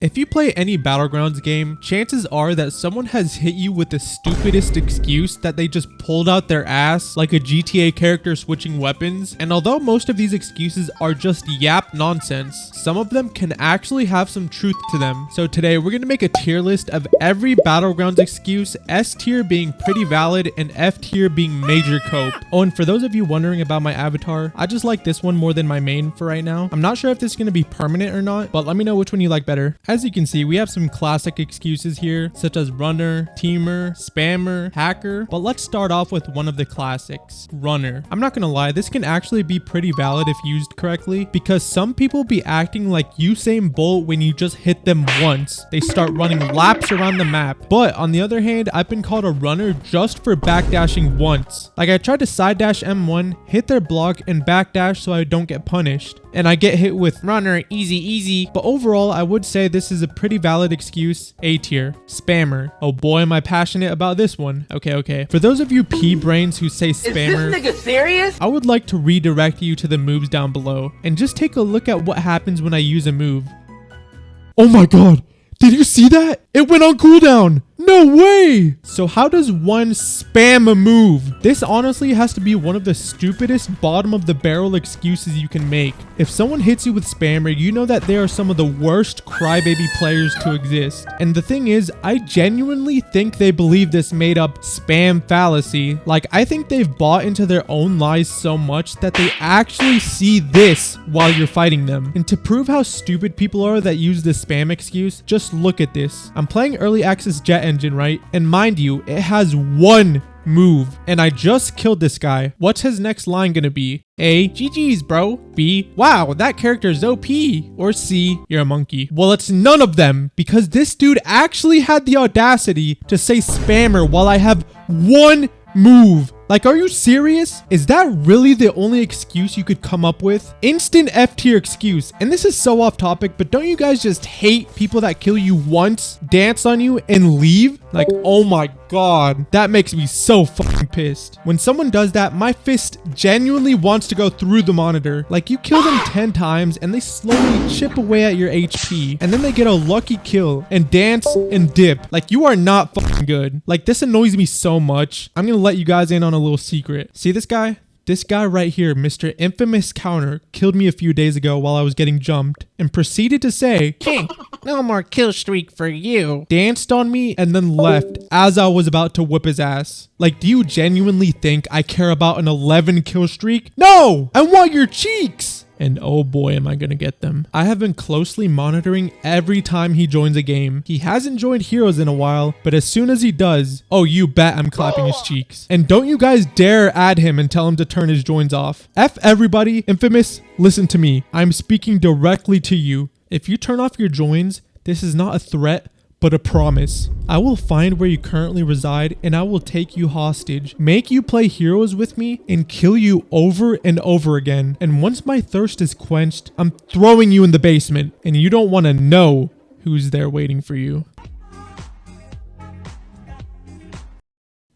If you play any Battlegrounds game, chances are that someone has hit you with the stupidest excuse that they just pulled out their ass, like a GTA character switching weapons. And although most of these excuses are just yap nonsense, some of them can actually have some truth to them. So today we're going to make a tier list of every Battlegrounds excuse, S tier being pretty valid and F tier being major cope. Oh, and for those of you wondering about my avatar, I just like this one more than my main for right now. I'm not sure if this is going to be permanent or not, but let me know which one you like better. As you can see, we have some classic excuses here, such as runner, teamer, spammer, hacker, but let's start off with one of the classics, runner. I'm not gonna lie, this can actually be pretty valid if used correctly, because some people be acting like Usain Bolt when you just hit them once. They start running laps around the map. But on the other hand, I've been called a runner just for backdashing once. Like I tried to side dash M1, hit their block, and backdash so I don't get punished. And I get hit with runner, easy, easy. But overall, I would say this is a pretty valid excuse. A tier. Spammer. Oh boy, am I passionate about this one. Okay. For those of you pea-brains who say spammer, is this nigga serious? I would like to redirect you to the moves down below. And just take a look at what happens when I use a move. Oh my god! Did you see that? It went on cooldown! No way! So how does one spam a move? This honestly has to be one of the stupidest bottom of the barrel excuses you can make. If someone hits you with spammer, you know that they are some of the worst crybaby players to exist. And the thing is, I genuinely think they believe this made up spam fallacy. Like, I think they've bought into their own lies so much that they actually see this while you're fighting them. And to prove how stupid people are that use this spam excuse, just look at this. I'm playing early access Jet Engine, right? And mind you, it has one move, and I just killed this guy. What's his next line gonna be? A, GG's bro. B, wow, that character's OP. Or C, you're a monkey. Well, it's none of them, because this dude actually had the audacity to say spammer while I have one move. Like, are you serious? Is that really the only excuse you could come up with? Instant F tier excuse. And this is so off topic, but don't you guys just hate people that kill you once, dance on you, and leave? Like, oh my god. That makes me so fucking pissed. When someone does that, my fist genuinely wants to go through the monitor. Like, you kill them 10 times and they slowly chip away at your HP. And then they get a lucky kill and dance and dip. Like, you are not fucking good. Like, this annoys me so much. I'm gonna let you guys in on a little secret. See this guy? This guy right here, Mr. Infamous Counter, killed me a few days ago while I was getting jumped and proceeded to say, "King, no more kill streak for you." Danced on me and then left as I was about to whip his ass. Like, do you genuinely think I care about an 11 kill streak? No! I want your cheeks! And oh boy, am I gonna get them. I have been closely monitoring every time he joins a game. He hasn't joined Heroes in a while, but as soon as he does, oh, you bet I'm clapping his cheeks. And don't you guys dare add him and tell him to turn his joins off. F everybody. Infamous, listen to me. I'm speaking directly to you. If you turn off your joins, this is not a threat, but a promise. I will find where you currently reside and I will take you hostage, make you play Heroes with me, and kill you over and over again. And once my thirst is quenched, I'm throwing you in the basement, and you don't want to know who's there waiting for you.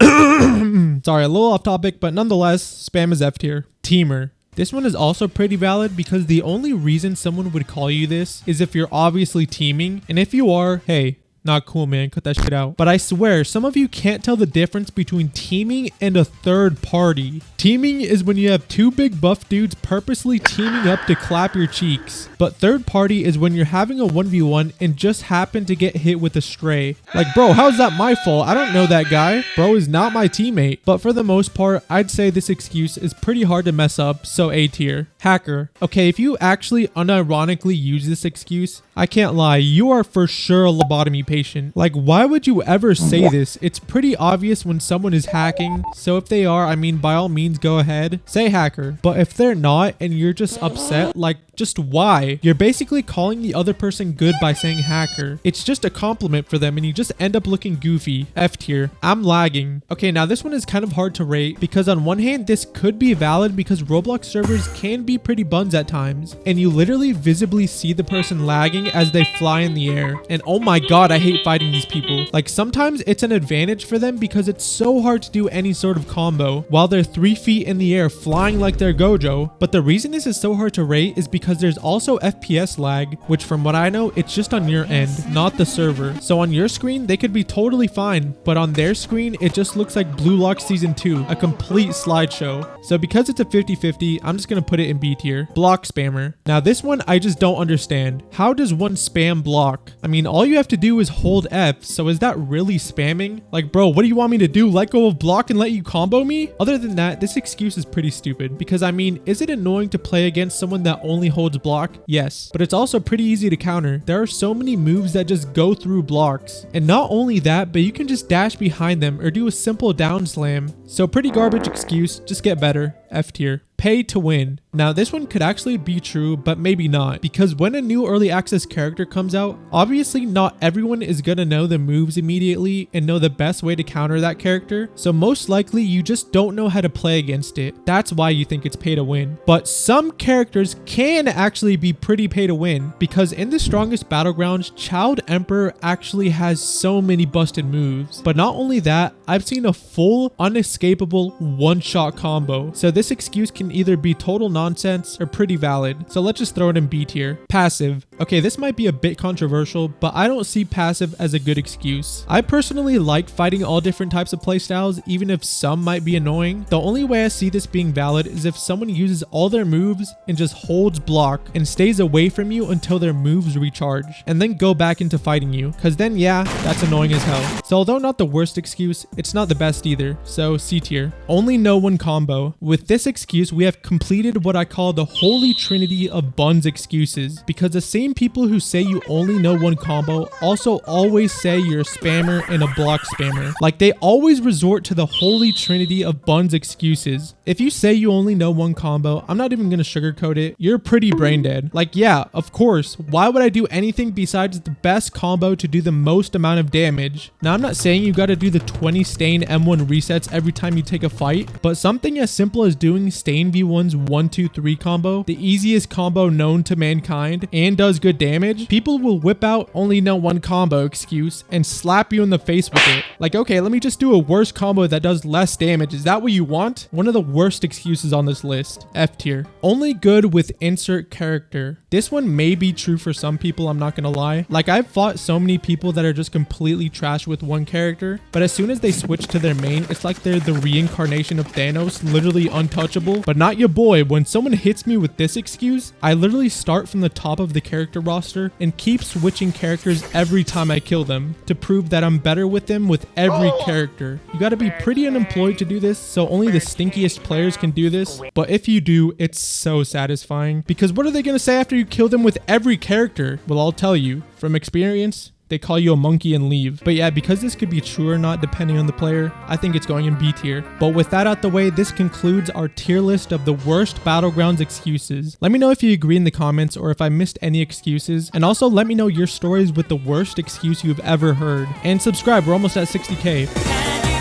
Sorry, a little off topic, but nonetheless, spam is F tier. Teamer. This one is also pretty valid because the only reason someone would call you this is if you're obviously teaming. And if you are, hey, not cool, man. Cut that shit out. But I swear, some of you can't tell the difference between teaming and a third party. Teaming is when you have two big buff dudes purposely teaming up to clap your cheeks. But third party is when you're having a 1v1 and just happen to get hit with a stray. Like, bro, how's that my fault? I don't know that guy. Bro is not my teammate. But for the most part, I'd say this excuse is pretty hard to mess up, so A tier. Hacker. Okay, if you actually unironically use this excuse, I can't lie, you are for sure a lobotomy patient. Like, why would you ever say this? It's pretty obvious when someone is hacking. So if they are, I mean, by all means, go ahead. Say hacker. But if they're not and you're just upset, like, just why? You're basically calling the other person good by saying hacker. It's just a compliment for them and you just end up looking goofy. F tier. I'm lagging. Okay, now this one is kind of hard to rate because on one hand, this could be valid because Roblox servers can be pretty buns at times. And you literally visibly see the person lagging as they fly in the air. And oh my god, I hate fighting these people. Like sometimes it's an advantage for them because it's so hard to do any sort of combo while they're 3 feet in the air flying like they're Gojo. But the reason this is so hard to rate is because there's also FPS lag, which from what I know, it's just on your end, not the server. So on your screen, they could be totally fine, but on their screen, it just looks like Blue Lock Season 2, a complete slideshow. So because it's a 50-50, I'm just gonna put it in B tier. Block spammer. Now this one, I just don't understand. How does one spam block? I mean, all you have to do is hold F, so is that really spamming? Like, bro, what do you want me to do? Let go of block and let you combo me? Other than that, this excuse is pretty stupid because I mean, is it annoying to play against someone that only holds block? Yes, but it's also pretty easy to counter. There are so many moves that just go through blocks. And not only that, but you can just dash behind them or do a simple down slam. So pretty garbage excuse, just get better. F tier. Pay to win. Now this one could actually be true, but maybe not, because when a new early access character comes out, obviously not everyone is gonna know the moves immediately and know the best way to counter that character. So most likely you just don't know how to play against it. That's why you think it's pay to win. But some characters can actually be pretty pay to win, because in the strongest Battlegrounds, Child Emperor actually has so many busted moves. But not only that, I've seen a full unescapable one-shot combo. So this excuse can either be total nonsense or pretty valid. So let's just throw it in B tier. Passive. Okay, this might be a bit controversial, but I don't see passive as a good excuse. I personally like fighting all different types of playstyles, even if some might be annoying. The only way I see this being valid is if someone uses all their moves and just holds block and stays away from you until their moves recharge and then go back into fighting you. Cause then yeah, that's annoying as hell. So although not the worst excuse, it's not the best either. So C tier. Only know one combo. With this excuse, we have completed what I call the holy trinity of buns excuses, because the same people who say you only know one combo also always say you're a spammer and a block spammer. Like they always resort to the holy trinity of buns excuses. If you say you only know one combo, I'm not even gonna sugarcoat it, you're pretty brain dead. Like yeah, of course, why would I do anything besides the best combo to do the most amount of damage? Now I'm not saying you gotta do the 20 stain M1 resets every time you take a fight, but something as simple as doing Stain V1's 1-2-3 combo, the easiest combo known to mankind, and does good damage, people will whip out only know one combo excuse and slap you in the face with it. Like, okay, let me just do a worse combo that does less damage. Is that what you want? One of the worst excuses on this list. F tier. Only good with insert character. This one may be true for some people, I'm not gonna lie. Like I've fought so many people that are just completely trash with one character, but as soon as they switch to their main, it's like they're the reincarnation of Thanos, literally untouchable. But not your boy. When someone hits me with this excuse, I literally start from the top of the character roster and keep switching characters every time I kill them to prove that I'm better with them with every character. You gotta be pretty unemployed to do this, so only the stinkiest players can do this. But if you do, it's so satisfying, because what are they gonna say after you kill them with every character? Well, I'll tell you from experience, they call you a monkey and leave. But yeah, because this could be true or not depending on the player, I think it's going in B tier. But with that out the way, this concludes our tier list of the worst Battlegrounds excuses. Let me know if you agree in the comments or if I missed any excuses, and also let me know your stories with the worst excuse you've ever heard. And subscribe, we're almost at 60K.